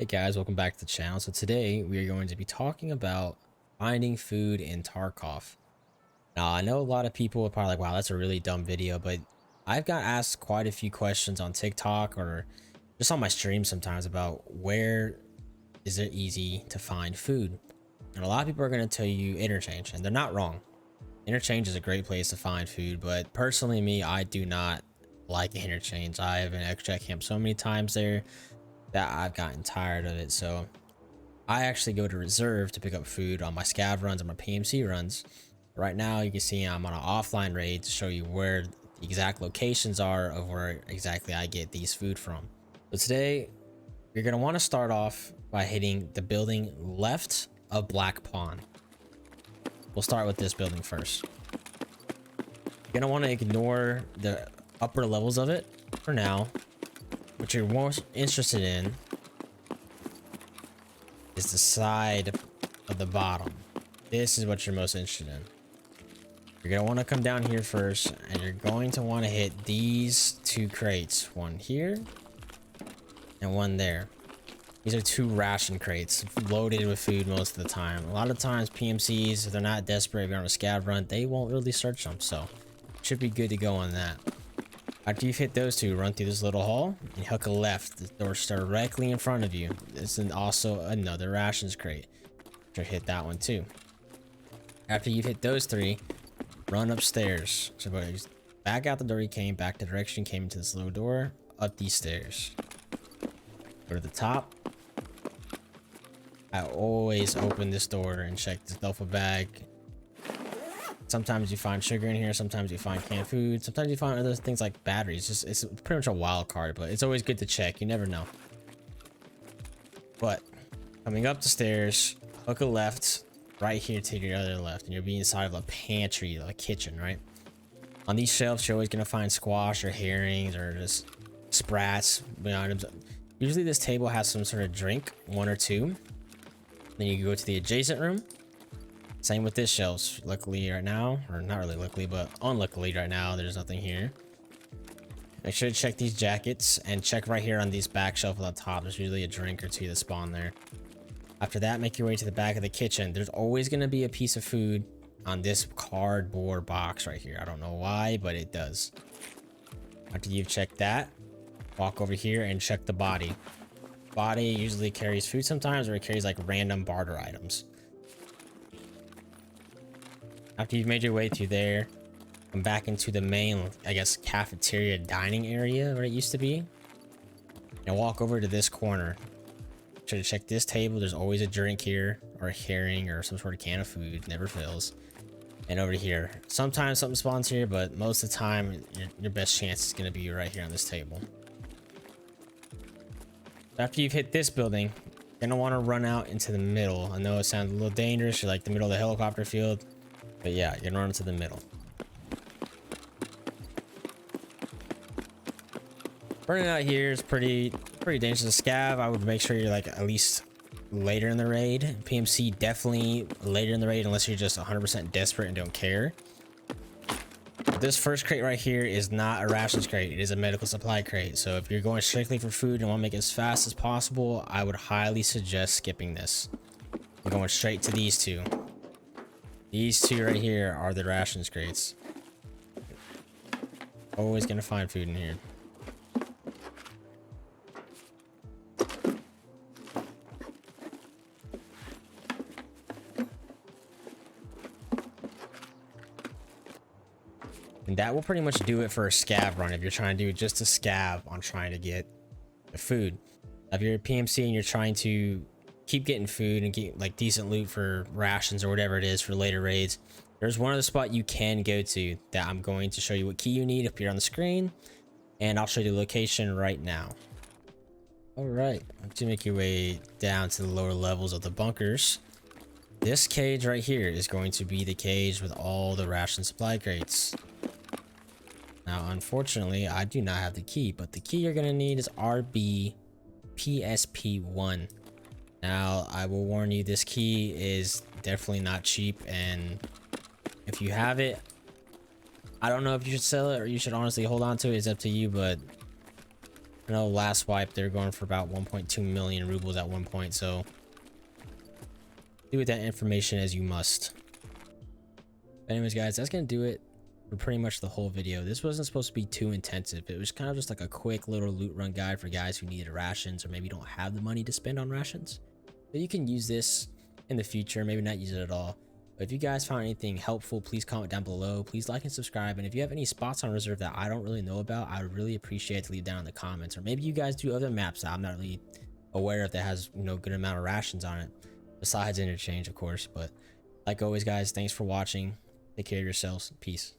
Hey guys, welcome back to the channel. So today we are going to be talking about finding food in Tarkov. Now I know a lot of people are probably like, wow, that's a really dumb video, but I've got asked quite a few questions on TikTok or just on my stream sometimes about where is it easy to find food. And a lot of people are going to tell you interchange, and they're not wrong. Interchange is a great place to find food, but personally me, I do not like interchange. I have been extra camp so many times there that I've gotten tired of it. So I actually go to reserve to pick up food on my scav runs and my PMC runs. Right now you can see I'm on an offline raid to show you where the exact locations are of where exactly I get these food from. So today you're going to want to start off by hitting the building left of Black Pawn. We'll start with this building first. You're going to want to ignore the upper levels of it for now. What you're most interested in is the side of the bottom. This is what you're most interested in. You're going to want to come down here first, and you're going to want to hit these two crates. One here and one there. These are two ration crates loaded with food most of the time. A lot of times PMCs, if they're not desperate, if you're on a scav run, they won't really search them. So should be good to go on that. After you've hit those two, run through this little hall and hook a left. The door's directly in front of you. This is also another rations crate. Should hit that one too. After you've hit those three, run upstairs. So back out the door you came, back the direction you came into this little door, up these stairs. Go to the top. I always open this door and check this duffel bag. Sometimes you find sugar in here, sometimes you find canned food, sometimes you find other things like batteries. It's pretty much a wild card, but it's always good to check. You never know. But coming up the stairs, hook a left right here to your other left, and you'll be inside of a pantry, like a kitchen, right? On these shelves, you're always gonna find squash or herrings or just sprats. Usually this table has some sort of drink, one or two. Then you can go to the adjacent room. Same with this shelves. Luckily right now, or not really luckily, but unluckily right now, there's nothing here. Make sure to check these jackets and check right here on these back shelf on the top. There's usually a drink or two that spawn there. After that, make your way to the back of the kitchen. There's always going to be a piece of food on this cardboard box right here. I don't know why, but it does. After you've checked that, walk over here and check the body. Body usually carries food sometimes, or it carries like random barter items. After you've made your way through there, come back into the main, I guess, cafeteria dining area where it used to be. And walk over to this corner. Try to check this table. There's always a drink here, or a herring, or some sort of can of food. Never fails. And over here. Sometimes something spawns here, but most of the time, your best chance is going to be right here on this table. After you've hit this building, you're going to want to run out into the middle. I know it sounds a little dangerous. You're like the middle of the helicopter field. But yeah, you're gonna run into the middle. Running out here is pretty dangerous. Scav, I would make sure you're like at least later in the raid. PMC definitely later in the raid unless you're just 100% desperate and don't care. This first crate right here is not a rations crate. It is a medical supply crate. So if you're going strictly for food and want to make it as fast as possible, I would highly suggest skipping this. I'm going straight to these two. These two right here are the rations crates. Always gonna find food in here. And that will pretty much do it for a scav run if you're trying to do just a scav on trying to get the food. If you're a PMC and you're trying to keep getting food and get like decent loot for rations or whatever it is for later raids, there's one other spot you can go to that I'm going to show you what key you need up here on the screen, and I'll show you the location right now. All right, to make your way down to the lower levels of the bunkers, this cage right here is going to be the cage with all the ration supply crates. Now unfortunately I do not have the key, but the key you're going to need is RBPSP1. Now, I will warn you, this key is definitely not cheap, and if you have it, I don't know if you should sell it or you should honestly hold on to it. It's up to you, but I know last wipe they're going for about 1.2 million rubles at one point, so do with that information as you must. But anyways, guys, that's gonna do it for pretty much the whole video. This wasn't supposed to be too intensive. It was kind of just like a quick little loot run guide for guys who needed rations or maybe don't have the money to spend on rations. So you can use this in the future, maybe not use it at all. But if you guys found anything helpful, please comment down below. Please like and subscribe. And if you have any spots on reserve that I don't really know about, I would really appreciate it to leave down in the comments. Or maybe you guys do other maps that I'm not really aware of that has, you know, good amount of rations on it. Besides interchange, of course. But like always, guys, thanks for watching. Take care of yourselves. Peace.